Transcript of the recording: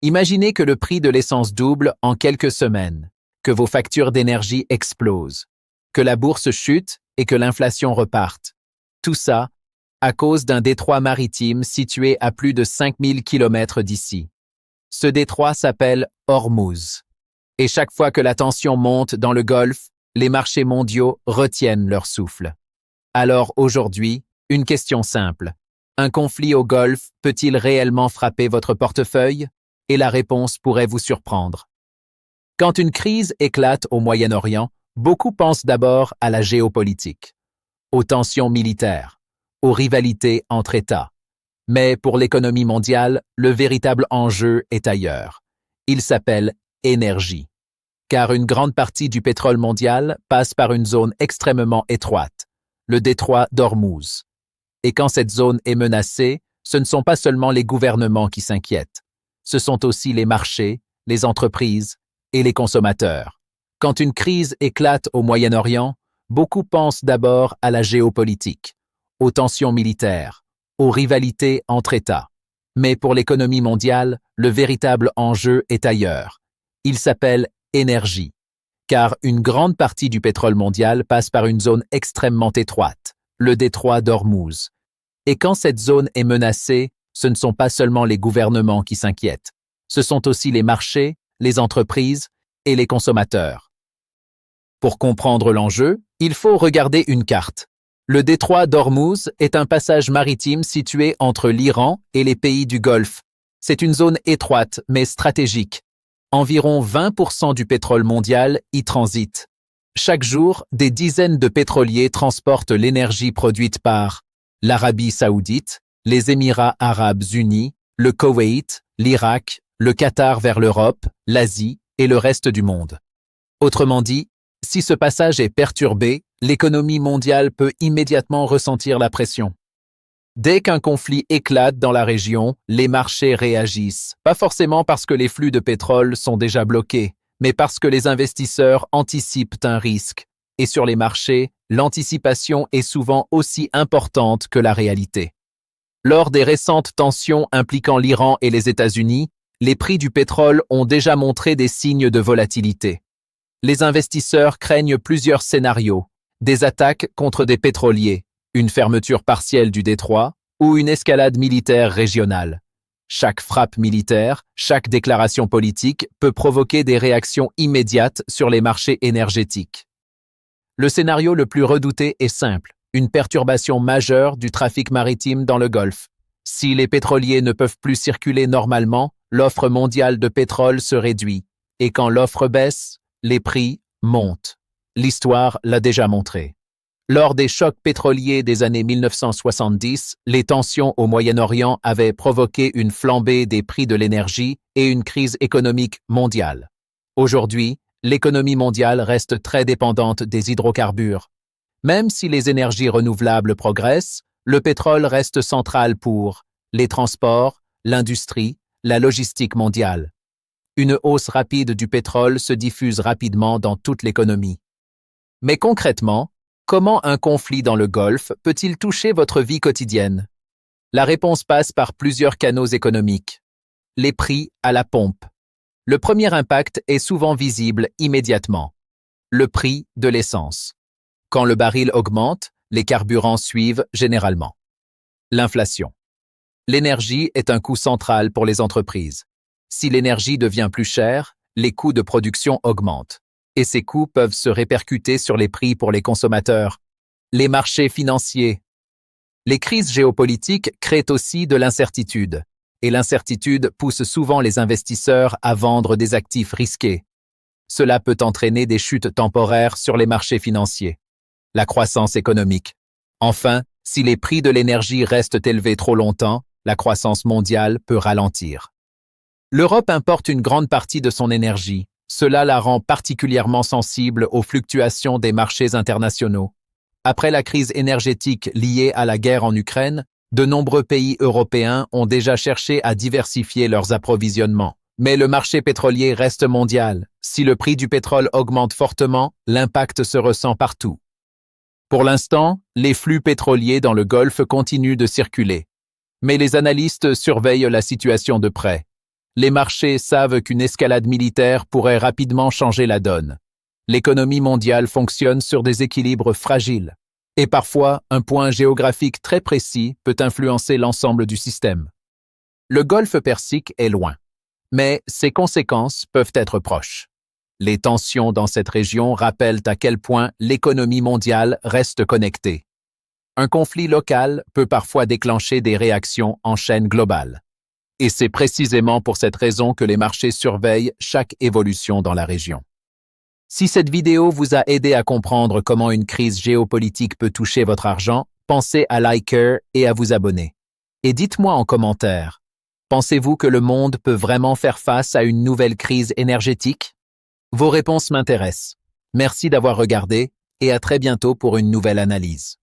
Imaginez que le prix de l'essence double en quelques semaines, que vos factures d'énergie explosent, que la bourse chute et que l'inflation reparte. Tout ça à cause d'un détroit maritime situé à plus de 5000 km d'ici. Ce détroit s'appelle Hormuz. Et chaque fois que la tension monte dans le Golfe, les marchés mondiaux retiennent leur souffle. Alors aujourd'hui, une question simple. Un conflit au Golfe peut-il réellement frapper votre portefeuille? Et la réponse pourrait vous surprendre. Quand une crise éclate au Moyen-Orient, beaucoup pensent d'abord à la géopolitique, aux tensions militaires, aux rivalités entre États. Mais pour l'économie mondiale, le véritable enjeu est ailleurs. Il s'appelle énergie. Car une grande partie du pétrole mondial passe par une zone extrêmement étroite, le détroit d'Ormuz. Et quand cette zone est menacée, ce ne sont pas seulement les gouvernements qui s'inquiètent. Ce sont aussi les marchés, les entreprises et les consommateurs. Quand une crise éclate au Moyen-Orient, beaucoup pensent d'abord à la géopolitique, aux tensions militaires, aux rivalités entre États. Mais pour l'économie mondiale, le véritable enjeu est ailleurs. Il s'appelle énergie. Car une grande partie du pétrole mondial passe par une zone extrêmement étroite, le détroit d'Ormuz. Et quand cette zone est menacée, ce ne sont pas seulement les gouvernements qui s'inquiètent. Ce sont aussi les marchés, les entreprises et les consommateurs. Pour comprendre l'enjeu, il faut regarder une carte. Le détroit d'Ormuz est un passage maritime situé entre l'Iran et les pays du Golfe. C'est une zone étroite mais stratégique. Environ 20% du pétrole mondial y transite. Chaque jour, des dizaines de pétroliers transportent l'énergie produite par l'Arabie saoudite, les Émirats arabes unis, le Koweït, l'Irak, le Qatar vers l'Europe, l'Asie et le reste du monde. Autrement dit, si ce passage est perturbé, l'économie mondiale peut immédiatement ressentir la pression. Dès qu'un conflit éclate dans la région, les marchés réagissent, pas forcément parce que les flux de pétrole sont déjà bloqués, mais parce que les investisseurs anticipent un risque. Et sur les marchés, l'anticipation est souvent aussi importante que la réalité. Lors des récentes tensions impliquant l'Iran et les États-Unis, les prix du pétrole ont déjà montré des signes de volatilité. Les investisseurs craignent plusieurs scénarios, des attaques contre des pétroliers, une fermeture partielle du détroit ou une escalade militaire régionale. Chaque frappe militaire, chaque déclaration politique peut provoquer des réactions immédiates sur les marchés énergétiques. Le scénario le plus redouté est simple, une perturbation majeure du trafic maritime dans le Golfe. Si les pétroliers ne peuvent plus circuler normalement, l'offre mondiale de pétrole se réduit. Et quand l'offre baisse, les prix montent. L'histoire l'a déjà montré. Lors des chocs pétroliers des années 1970, les tensions au Moyen-Orient avaient provoqué une flambée des prix de l'énergie et une crise économique mondiale. Aujourd'hui, l'économie mondiale reste très dépendante des hydrocarbures. Même si les énergies renouvelables progressent, le pétrole reste central pour les transports, l'industrie, la logistique mondiale. Une hausse rapide du pétrole se diffuse rapidement dans toute l'économie. Mais concrètement, comment un conflit dans le Golfe peut-il toucher votre vie quotidienne? La réponse passe par plusieurs canaux économiques. Les prix à la pompe. Le premier impact est souvent visible immédiatement. Le prix de l'essence. Quand le baril augmente, les carburants suivent généralement. L'inflation. L'énergie est un coût central pour les entreprises. Si l'énergie devient plus chère, les coûts de production augmentent. Et ces coûts peuvent se répercuter sur les prix pour les consommateurs. Les marchés financiers. Les crises géopolitiques créent aussi de l'incertitude. Et l'incertitude pousse souvent les investisseurs à vendre des actifs risqués. Cela peut entraîner des chutes temporaires sur les marchés financiers. La croissance économique. Enfin, si les prix de l'énergie restent élevés trop longtemps, la croissance mondiale peut ralentir. L'Europe importe une grande partie de son énergie. Cela la rend particulièrement sensible aux fluctuations des marchés internationaux. Après la crise énergétique liée à la guerre en Ukraine, de nombreux pays européens ont déjà cherché à diversifier leurs approvisionnements. Mais le marché pétrolier reste mondial. Si le prix du pétrole augmente fortement, l'impact se ressent partout. Pour l'instant, les flux pétroliers dans le Golfe continuent de circuler. Mais les analystes surveillent la situation de près. Les marchés savent qu'une escalade militaire pourrait rapidement changer la donne. L'économie mondiale fonctionne sur des équilibres fragiles. Et parfois, un point géographique très précis peut influencer l'ensemble du système. Le golfe Persique est loin, mais ses conséquences peuvent être proches. Les tensions dans cette région rappellent à quel point l'économie mondiale reste connectée. Un conflit local peut parfois déclencher des réactions en chaîne globale. Et c'est précisément pour cette raison que les marchés surveillent chaque évolution dans la région. Si cette vidéo vous a aidé à comprendre comment une crise géopolitique peut toucher votre argent, pensez à liker et à vous abonner. Et dites-moi en commentaire, pensez-vous que le monde peut vraiment faire face à une nouvelle crise énergétique? Vos réponses m'intéressent. Merci d'avoir regardé et à très bientôt pour une nouvelle analyse.